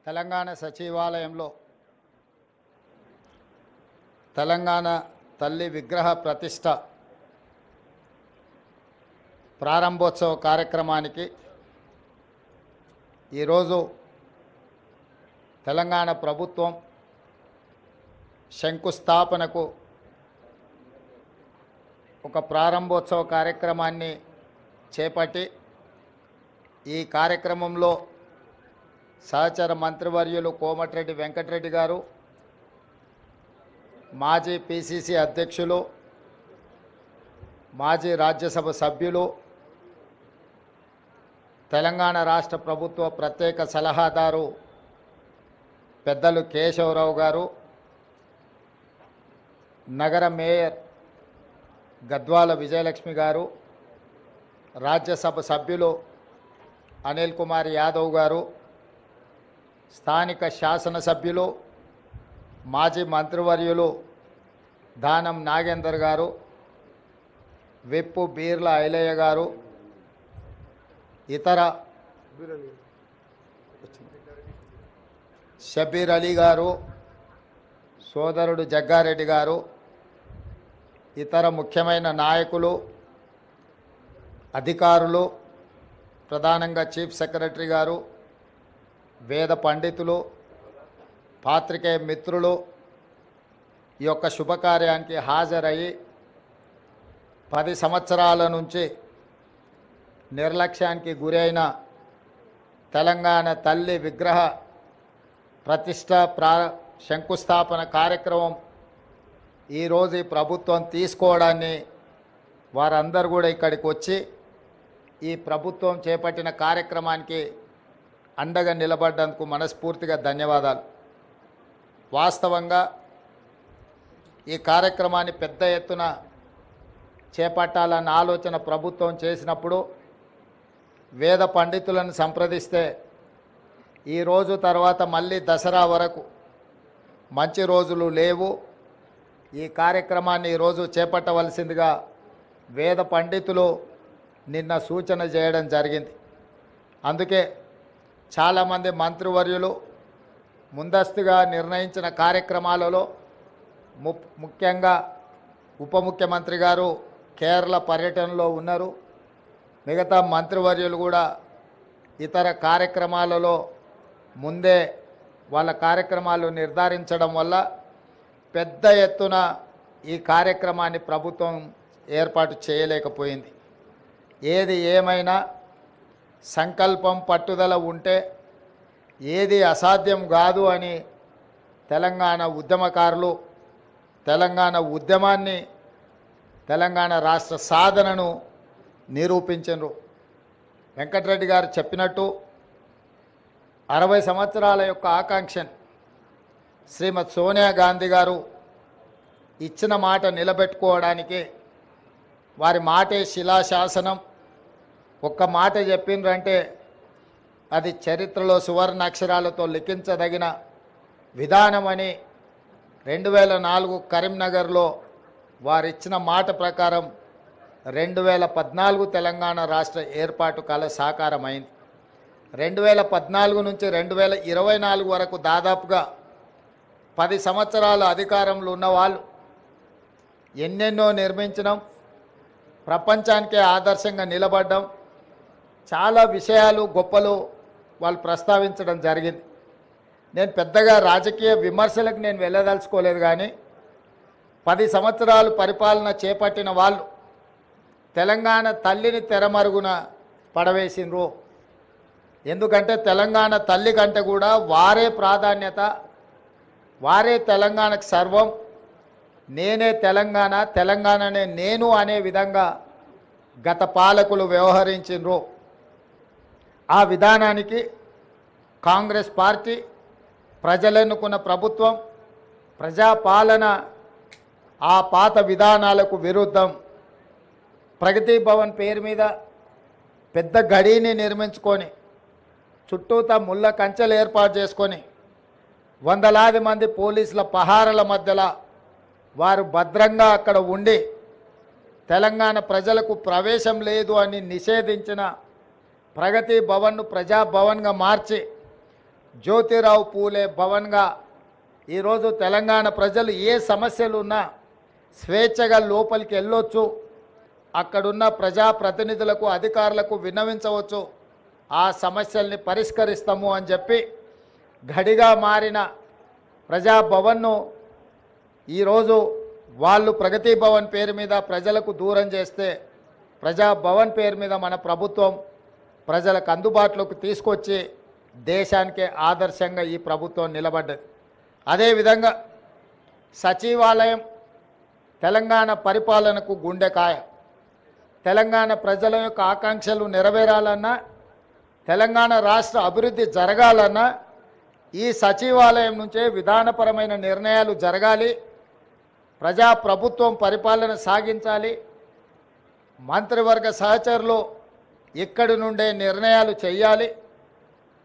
తెలంగాణ సచివాలయంలో తెలంగాణ తల్లి విగ్రహ ప్రతిష్ట ప్రారంభోత్సవ కార్యక్రమానికి ఈరోజు తెలంగాణ ప్రభుత్వం శంకుస్థాపనకు ఒక ప్రారంభోత్సవ కార్యక్రమాన్ని చేపట్టి ఈ కార్యక్రమంలో సహచర మంత్రివర్యులు కోమటిరెడ్డి వెంకటరెడ్డి గారు, మాజీ పిసిసి అధ్యక్షులు, మాజీ రాజ్యసభ సభ్యులు, తెలంగాణ రాష్ట్ర ప్రభుత్వ ప్రత్యేక సలహాదారు పెద్దలు కేశవరావు గారు, నగర మేయర్ గద్వాల విజయలక్ష్మి గారు, రాజ్యసభ సభ్యులు అనిల్ కుమార్ యాదవ్ గారు, స్థానిక శాసనసభ్యులు మాజీ మంత్రివర్యులు దానం నాగేందర్ గారు, విప్పు బీర్ల ఐలయ్య గారు, ఇతర షబీర్ అలీ గారు, సోదరుడు జగ్గారెడ్డి గారు, ఇతర ముఖ్యమైన నాయకులు, అధికారులు, ప్రధానంగా చీఫ్ సెక్రటరీ గారు, వేద పండితులు, పాత్రికేయ మిత్రులు ఈ యొక్క శుభకార్యానికి హాజరయ్యి 10 సంవత్సరాల నుంచి నిర్లక్ష్యానికి గురైన తెలంగాణ తల్లి విగ్రహ ప్రతిష్ట శంకుస్థాపన కార్యక్రమం ఈరోజు ఈ ప్రభుత్వం తీసుకోవడాన్ని వారందరూ కూడా ఇక్కడికి వచ్చి ఈ ప్రభుత్వం చేపట్టిన కార్యక్రమానికి అండగా నిలబడ్డందుకు మనస్ఫూర్తిగా ధన్యవాదాలు. వాస్తవంగా ఈ కార్యక్రమాన్ని పెద్ద ఎత్తున చేపట్టాలన్న ఆలోచన ప్రభుత్వం చేసినప్పుడు వేద పండితులను సంప్రదిస్తే ఈరోజు తర్వాత మళ్ళీ దసరా వరకు మంచి రోజులు లేవు, ఈ కార్యక్రమాన్ని ఈరోజు చేపట్టవలసిందిగా వేద పండితులు నిన్న సూచన చేయడం జరిగింది. అందుకే చాలామంది మంత్రివర్యులు ముందస్తుగా నిర్ణయించిన కార్యక్రమాలలో ముఖ్యంగా ఉప ముఖ్యమంత్రి గారు కేరళ పర్యటనలో ఉన్నారు. మిగతా మంత్రివర్యులు కూడా ఇతర కార్యక్రమాలలో ముందే వాళ్ళ కార్యక్రమాలు నిర్ధారించడం వల్ల పెద్ద ఎత్తున ఈ కార్యక్రమాన్ని ప్రభుత్వం ఏర్పాటు చేయలేకపోయింది. ఏది ఏమైనా సంకల్పం పట్టుదల ఉంటే ఏది అసాధ్యం కాదు అని తెలంగాణ ఉద్యమకారులు తెలంగాణ ఉద్యమాన్ని తెలంగాణ రాష్ట్ర సాధనను నిరూపించారు. వెంకటరెడ్డి గారు చెప్పినట్టు 60 సంవత్సరాల యొక్క ఆకాంక్షను శ్రీమతి సోనియా గాంధీ గారు ఇచ్చిన మాట నిలబెట్టుకోవడానికి వారి మాటే శిలాశాసనం. ఒక్క మాట చెప్పిండ్రంటే అది చరిత్రలో సువర్ణ అక్షరాలతో లిఖించదగిన విధానమని 2004 కరీంనగర్లో వారిచ్చిన మాట ప్రకారం 2014 తెలంగాణ రాష్ట్ర ఏర్పాటు కల సాకారమైంది. 2014 నుంచి 2024 వరకు దాదాపుగా 10 సంవత్సరాల అధికారంలో ఉన్న వాళ్ళు ఎన్నెన్నో నిర్మించడం, ప్రపంచానికే ఆదర్శంగా నిలబడ్డం, చాలా విషయాలు గొప్పలు వాళ్ళు ప్రస్తావించడం జరిగింది. నేను పెద్దగా రాజకీయ విమర్శలకు నేను వెళ్ళదలుచుకోలేదు, కానీ 10 సంవత్సరాలు పరిపాలన చేపట్టిన వాళ్ళు తెలంగాణ తల్లిని తెరమరుగున పడవేసిండ్రు. ఎందుకంటే తెలంగాణ తల్లి కంటే కూడా వారే ప్రాధాన్యత, వారే తెలంగాణకు సర్వం, నేనే తెలంగాణ, తెలంగాణనే నేను అనే విధంగా గత పాలకులు వ్యవహరించిండ్రు. ఆ విధానానికి కాంగ్రెస్ పార్టీ, ప్రజలెన్నుకున్న ప్రభుత్వం, ప్రజాపాలన ఆ పాత విధానాలకు విరుద్ధం ప్రగతి భవన్ పేరు మీద పెద్ద గడిని నిర్మించుకొని చుట్టూతా ముళ్ళ కంచెలు ఏర్పాటు చేసుకొని వందలాది మంది పోలీసుల పహారల మధ్యలో వారు భద్రంగా అక్కడ ఉండి తెలంగాణ ప్రజలకు ప్రవేశం లేదు అని నిషేధించిన ప్రగతి భవన్ను ప్రజాభవన్గా మార్చి జ్యోతిరావు పూలే భవన్గా ఈరోజు తెలంగాణ ప్రజలు ఏ సమస్యలు ఉన్నా స్వేచ్ఛగా లోపలికి వెళ్ళొచ్చు, అక్కడున్న ప్రజాప్రతినిధులకు అధికారులకు విన్నవించవచ్చు, ఆ సమస్యల్ని పరిష్కరిస్తాము అని చెప్పి గడిగా మారిన ప్రజాభవన్ను ఈరోజు వాళ్ళు ప్రగతి భవన్ పేరు మీద ప్రజలకు దూరం చేస్తే ప్రజాభవన్ పేరు మీద మన ప్రభుత్వం ప్రజలకు అందుబాటులోకి తీసుకొచ్చి దేశానికే ఆదర్శంగా ఈ ప్రభుత్వం నిలబడ్డది. అదేవిధంగా సచివాలయం తెలంగాణ పరిపాలనకు గుండెకాయ. తెలంగాణ ప్రజల యొక్క ఆకాంక్షలు నెరవేరాలన్నా, తెలంగాణ రాష్ట్ర అభివృద్ధి జరగాలన్నా ఈ సచివాలయం నుంచే విధానపరమైన నిర్ణయాలు జరగాలి, ప్రజాప్రభుత్వం పరిపాలన సాగించాలి. మంత్రివర్గ సహచరులు ఇక్కడి నుండే నిర్ణయాలు చేయాలి.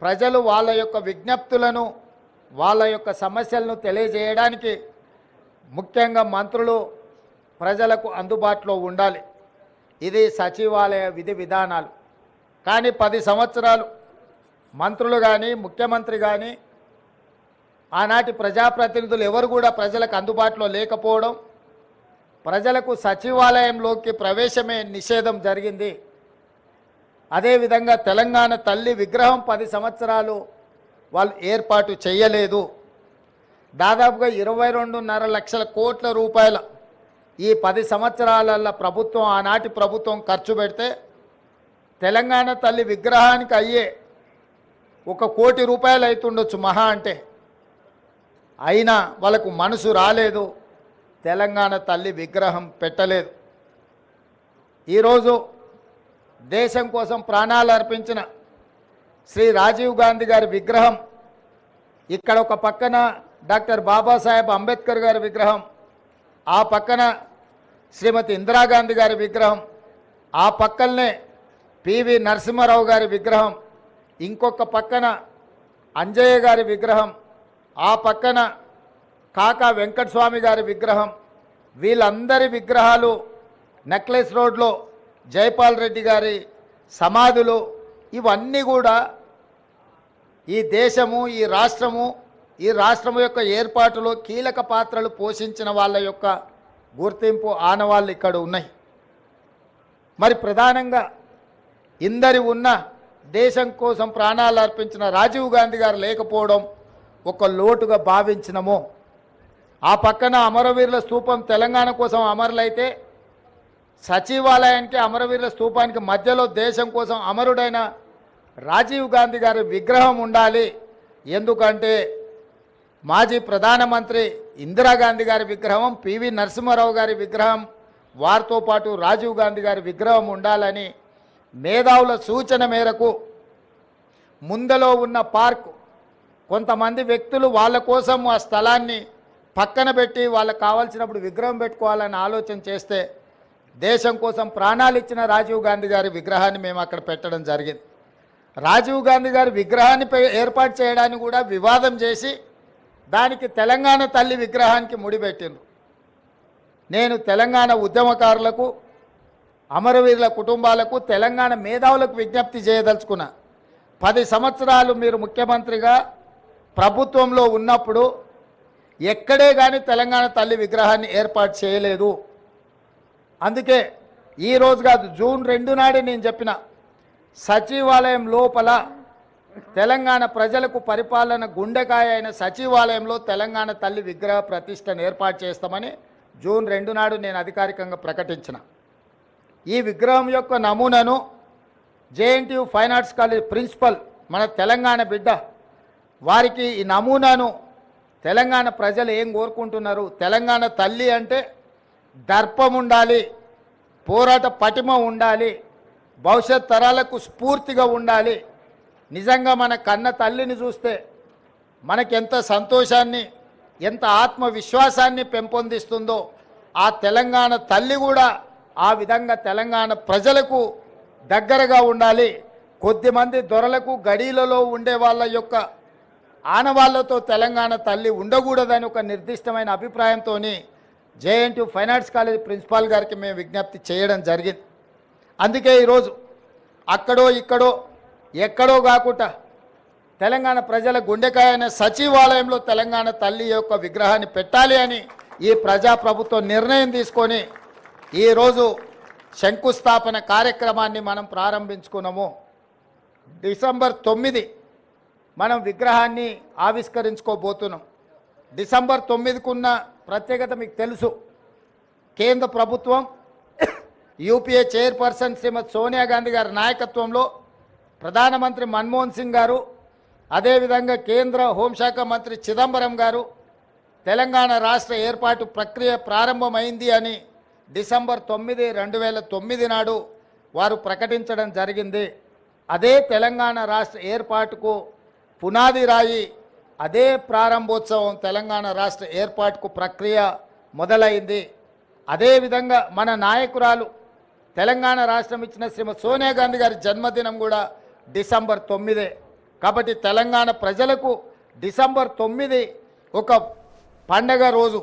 ప్రజలు వాళ్ళ యొక్క విజ్ఞప్తులను, వాళ్ళ యొక్క సమస్యలను తెలియజేయడానికి ముఖ్యంగా మంత్రులు ప్రజలకు అందుబాటులో ఉండాలి. ఇది సచివాలయ విధి విధానాలు. కానీ 10 సంవత్సరాలు మంత్రులు కానీ ముఖ్యమంత్రి కానీ ఆనాటి ప్రజాప్రతినిధులు ఎవరు కూడా ప్రజలకు అందుబాటులో లేకపోవడం, ప్రజలకు సచివాలయంలోకి ప్రవేశమే నిషేధం జరిగింది. అదేవిధంగా తెలంగాణ తల్లి విగ్రహం 10 సంవత్సరాలు వాళ్ళు ఏర్పాటు చేయలేదు. దాదాపుగా 22.5 లక్షల కోట్ల రూపాయల ఈ 10 సంవత్సరాల ప్రభుత్వం, ఆనాటి ప్రభుత్వం ఖర్చు పెడితే తెలంగాణ తల్లి విగ్రహానికి అయ్యే 1 కోటి రూపాయలు అవుతుండొచ్చు మహా అంటే. అయినా వాళ్ళకు మనసు రాలేదు, తెలంగాణ తల్లి విగ్రహం పెట్టలేదు. ఈరోజు దేశం కోసం ప్రాణాలు అర్పించిన శ్రీ రాజీవ్ గాంధీ గారి విగ్రహం ఇక్కడ ఒక పక్కన, డాక్టర్ బాబాసాహెబ్ అంబేద్కర్ గారి విగ్రహం ఆ పక్కన, శ్రీమతి ఇందిరాగాంధీ గారి విగ్రహం ఆ పక్కనే, పివి నరసింహారావు గారి విగ్రహం ఇంకొక పక్కన, అంజయ్య గారి విగ్రహం ఆ పక్కన, కాకా వెంకటస్వామి గారి విగ్రహం, వీళ్ళందరి విగ్రహాలు నెక్లెస్ రోడ్లో జైపాల్ రెడ్డి గారి సమాధులు, ఇవన్నీ కూడా ఈ దేశము, ఈ రాష్ట్రము యొక్క ఏర్పాటులో కీలక పాత్రలు పోషించిన వాళ్ళ యొక్క గుర్తింపు ఆనవాళ్ళు ఇక్కడ ఉన్నాయి. మరి ప్రధానంగా ఇందరి ఉన్న దేశం కోసం ప్రాణాలు అర్పించిన రాజీవ్ గాంధీ గారు లేకపోవడం ఒక లోటుగా భావించినము. ఆ పక్కన అమరవీరుల స్తూపం తెలంగాణ కోసం అమరులైతే సచివాలయానికి అమరవీరుల స్తూపానికి మధ్యలో దేశం కోసం అమరుడైన రాజీవ్ గాంధీ గారి విగ్రహం ఉండాలి. ఎందుకంటే మాజీ ప్రధానమంత్రి ఇందిరాగాంధీ గారి విగ్రహం, పివి నరసింహారావు గారి విగ్రహం, వారితో పాటు రాజీవ్ గాంధీ గారి విగ్రహం ఉండాలని మేధావుల సూచన మేరకు ముందలో ఉన్న పార్కు కొంతమంది వ్యక్తులు వాళ్ళ కోసం ఆ స్థలాన్ని పక్కన పెట్టి వాళ్ళకు కావాల్సినప్పుడు విగ్రహం పెట్టుకోవాలని ఆలోచన చేస్తే దేశం కోసం ప్రాణాలు ఇచ్చిన రాజీవ్ గాంధీ గారి విగ్రహాన్ని మేము అక్కడ పెట్టడం జరిగింది. రాజీవ్ గాంధీ గారి విగ్రహాన్ని ఏర్పాటు చేయడానికి కూడా వివాదం చేసి దానికి తెలంగాణ తల్లి విగ్రహానికి ముడిపెట్టిండ్రు. నేను తెలంగాణ ఉద్యమకారులకు, అమరవీరుల కుటుంబాలకు, తెలంగాణ మేధావులకు విజ్ఞప్తి చేయదలుచుకున్నా. 10 సంవత్సరాలు మీరు ముఖ్యమంత్రిగా ప్రభుత్వంలో ఉన్నప్పుడు ఎక్కడే కానీ తెలంగాణ తల్లి విగ్రహాన్ని ఏర్పాటు చేయలేదు. అందుకే ఈరోజు కాదు, జూన్ 2 నాడే నేను చెప్పిన సచివాలయం లోపల తెలంగాణ ప్రజలకు పరిపాలన గుండెకాయ అయిన సచివాలయంలో తెలంగాణ తల్లి విగ్రహ ప్రతిష్టను ఏర్పాటు చేస్తామని జూన్ 2 నాడు నేను అధికారికంగా ప్రకటించిన. ఈ విగ్రహం యొక్క నమూనాను JNTU fine arts college principal, మన తెలంగాణ బిడ్డ, వారికి ఈ నమూనాను తెలంగాణ ప్రజలు ఏం కోరుకుంటున్నారు, తెలంగాణ తల్లి అంటే దర్పం ఉండాలి, పోరాట పటిమ ఉండాలి, భవిష్యత్ తరాలకు స్ఫూర్తిగా ఉండాలి. నిజంగా మన కన్న తల్లిని చూస్తే మనకెంత సంతోషాన్ని, ఎంత ఆత్మవిశ్వాసాన్ని పెంపొందిస్తుందో ఆ తెలంగాణ తల్లి కూడా ఆ విధంగా తెలంగాణ ప్రజలకు దగ్గరగా ఉండాలి. కొద్దిమంది దొరలకు గడీలలో ఉండే వాళ్ళ యొక్క ఆనవాళ్లతో తెలంగాణ తల్లి ఉండకూడదని ఒక నిర్దిష్టమైన అభిప్రాయంతో JNTU fine arts college principal గారికి మేము విజ్ఞప్తి చేయడం జరిగింది. అందుకే ఈరోజు అక్కడో ఇక్కడో ఎక్కడో కాకుండా తెలంగాణ ప్రజల గుండెకాయ అయిన సచివాలయంలో తెలంగాణ తల్లి యొక్క విగ్రహాన్ని పెట్టాలి అని ఈ ప్రజాప్రభుత్వం నిర్ణయం తీసుకొని ఈరోజు శంకుస్థాపన కార్యక్రమాన్ని మనం ప్రారంభించుకున్నాము. డిసెంబర్ 9 మనం విగ్రహాన్ని ఆవిష్కరించుకోబోతున్నాం. డిసెంబర్ 9కున్న ప్రత్యేకత మీకు తెలుసు. కేంద్ర ప్రభుత్వం యూపీఏ చైర్పర్సన్ శ్రీమతి సోనియా గాంధీ గారి నాయకత్వంలో ప్రధానమంత్రి మన్మోహన్ సింగ్ గారు, అదేవిధంగా కేంద్ర హోంశాఖ మంత్రి చిదంబరం గారు తెలంగాణ రాష్ట్ర ఏర్పాటు ప్రక్రియ ప్రారంభమైంది అని డిసెంబర్ 9, 2009 నాడు వారు ప్రకటించడం జరిగింది. అదే తెలంగాణ రాష్ట్ర ఏర్పాటుకు పునాది రాయి, అదే ప్రారంభోత్సవం తెలంగాణ రాష్ట్ర ఏర్పాటుకు ప్రక్రియ మొదలైంది. అదేవిధంగా మన నాయకురాలు తెలంగాణ రాష్ట్రం ఇచ్చిన శ్రీమతి సోనియా గాంధీ గారి జన్మదినం కూడా డిసెంబర్ 9. కాబట్టి తెలంగాణ ప్రజలకు డిసెంబర్ 9 ఒక పండగ రోజు.